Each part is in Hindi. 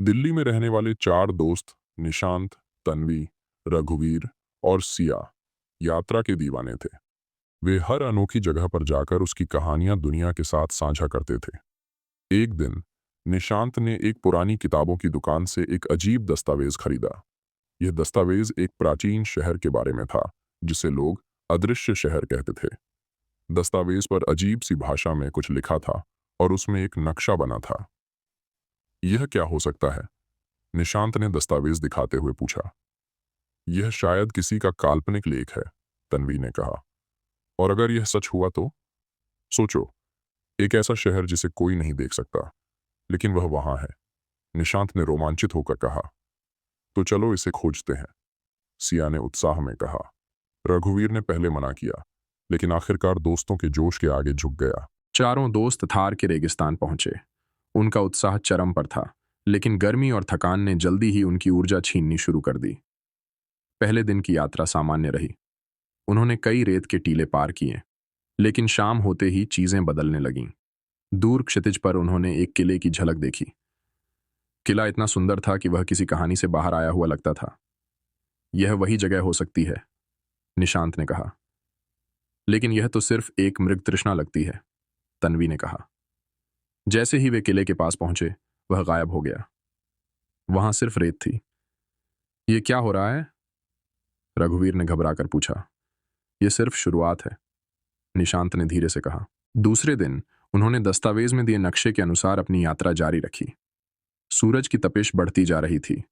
दिल्ली में रहने वाले चार दोस्त निशांत, तन्वी, रघुवीर और सिया यात्रा के दीवाने थे। वे हर अनोखी जगह पर जाकर उसकी कहानियां दुनिया के साथ साझा करते थे। एक दिन निशांत ने एक पुरानी किताबों की दुकान से एक अजीब दस्तावेज खरीदा। यह दस्तावेज एक प्राचीन शहर के बारे में था, जिसे लोग अदृश्य शहर कहते थे। दस्तावेज पर अजीब सी भाषा में कुछ लिखा था और उसमें एक नक्शा बना था। यह क्या हो सकता है? निशांत ने दस्तावेज दिखाते हुए पूछा। यह शायद किसी का काल्पनिक लेख है, तन्वी ने कहा। और अगर यह सच हुआ तो? सोचो, एक ऐसा शहर जिसे कोई नहीं देख सकता, लेकिन वह वहां है। निशांत ने रोमांचित होकर कहा। तो चलो इसे खोजते हैं, सिया ने उत्साह में कहा। रघुवीर ने पहले मना किया, लेकिन आखिरकार दोस्तों के जोश के आगे झुक गया। चारों दोस्त थार के रेगिस्तान पहुंचे। उनका उत्साह चरम पर था, लेकिन गर्मी और थकान ने जल्दी ही उनकी ऊर्जा छीननी शुरू कर दी। पहले दिन की यात्रा सामान्य रही। उन्होंने कई रेत के टीले पार किए, लेकिन शाम होते ही चीजें बदलने लगीं। दूर क्षितिज पर उन्होंने एक किले की झलक देखी। किला इतना सुंदर था कि वह किसी कहानी से बाहर आया हुआ लगता था। यह वही जगह हो सकती है, निशांत ने कहा। लेकिन यह तो सिर्फ एक मृग तृष्णा लगती है, तन्वी ने कहा। जैसे ही वे किले के पास पहुंचे, वह गायब हो गया। वहां सिर्फ रेत थी। ये क्या हो रहा है? रघुवीर ने घबराकर पूछा। यह सिर्फ शुरुआत है, निशांत ने धीरे से कहा। दूसरे दिन उन्होंने दस्तावेज में दिए नक्शे के अनुसार अपनी यात्रा जारी रखी। सूरज की तपिश बढ़ती जा रही थी।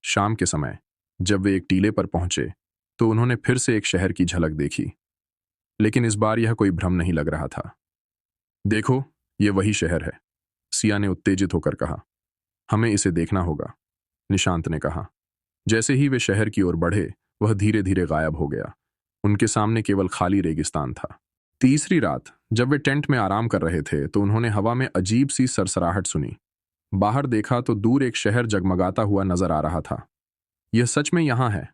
शाम के समय जब वे एक टीले पर पहुंचे, तो उन्होंने फिर से एक शहर की झलक देखी। लेकिन इस बार यह कोई भ्रम नहीं लग रहा था। देखो, यह वही शहर है, सिया ने उत्तेजित होकर कहा। हमें इसे देखना होगा, निशांत ने कहा। जैसे ही वे शहर की ओर बढ़े, वह धीरे धीरे गायब हो गया। उनके सामने केवल खाली रेगिस्तान था। तीसरी रात जब वे टेंट में आराम कर रहे थे, तो उन्होंने हवा में अजीब सी सरसराहट सुनी। बाहर देखा तो दूर एक शहर जगमगाता हुआ नजर आ रहा था। यह सच में यहां है,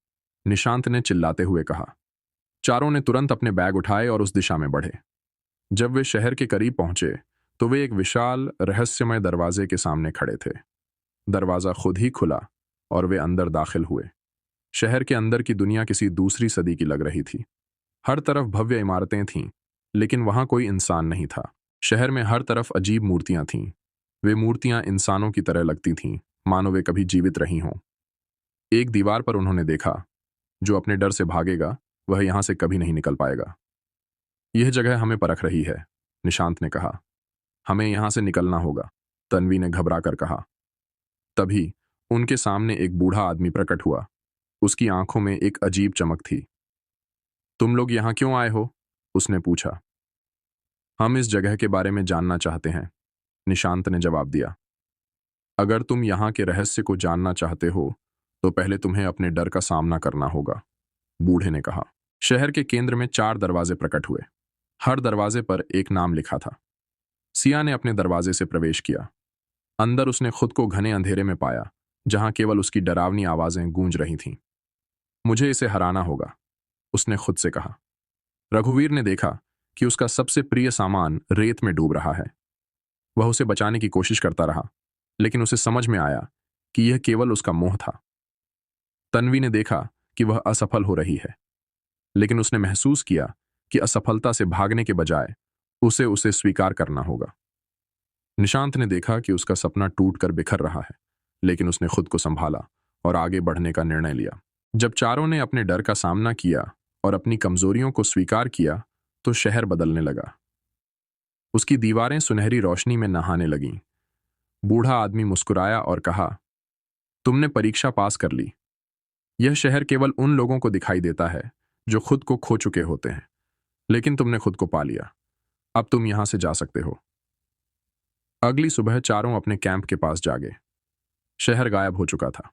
निशांत ने चिल्लाते हुए कहा। चारों ने तुरंत अपने बैग उठाए और उस दिशा में बढ़े। जब वे शहर के करीब पहुंचे, तो वे एक विशाल रहस्यमय दरवाजे के सामने खड़े थे। दरवाजा खुद ही खुला और वे अंदर दाखिल हुए। शहर के अंदर की दुनिया किसी दूसरी सदी की लग रही थी। हर तरफ भव्य इमारतें थीं, लेकिन वहां कोई इंसान नहीं था। शहर में हर तरफ अजीब मूर्तियां थीं। वे मूर्तियां इंसानों की तरह लगती थीं, मानो वे कभी जीवित रही हों। एक दीवार पर उन्होंने देखा, जो अपने डर से भागेगा, वह यहां से कभी नहीं निकल पाएगा। यह जगह हमें परख रही है, निशांत ने कहा। हमें यहां से निकलना होगा, तन्वी ने घबरा कर कहा। तभी उनके सामने एक बूढ़ा आदमी प्रकट हुआ। उसकी आंखों में एक अजीब चमक थी। तुम लोग यहां क्यों आए हो? उसने पूछा। हम इस जगह के बारे में जानना चाहते हैं, निशांत ने जवाब दिया। अगर तुम यहाँ के रहस्य को जानना चाहते हो, तो पहले तुम्हें अपने डर का सामना करना होगा, बूढ़े ने कहा। शहर के केंद्र में 4 दरवाजे प्रकट हुए। हर दरवाजे पर एक नाम लिखा था। सिया ने अपने दरवाजे से प्रवेश किया। अंदर उसने खुद को घने अंधेरे में पाया, जहां केवल उसकी डरावनी आवाजें गूंज रही थीं। मुझे इसे हराना होगा, उसने खुद से कहा। रघुवीर ने देखा कि उसका सबसे प्रिय सामान रेत में डूब रहा है। वह उसे बचाने की कोशिश करता रहा, लेकिन उसे समझ में आया कि यह केवल उसका मोह था। तन्वी ने देखा कि वह असफल हो रही है, लेकिन उसने महसूस किया कि असफलता से भागने के बजाय उसे उसे स्वीकार करना होगा। निशांत ने देखा कि उसका सपना टूटकर बिखर रहा है, लेकिन उसने खुद को संभाला और आगे बढ़ने का निर्णय लिया। जब चारों ने अपने डर का सामना किया और अपनी कमजोरियों को स्वीकार किया, तो शहर बदलने लगा। उसकी दीवारें सुनहरी रोशनी में नहाने लगीं। बूढ़ा आदमी मुस्कुराया और कहा, तुमने परीक्षा पास कर ली। यह शहर केवल उन लोगों को दिखाई देता है जो खुद को खो चुके होते हैं, लेकिन तुमने खुद को पा लिया। अब तुम यहां से जा सकते हो। अगली सुबह चारों अपने कैंप के पास जागे। शहर गायब हो चुका था।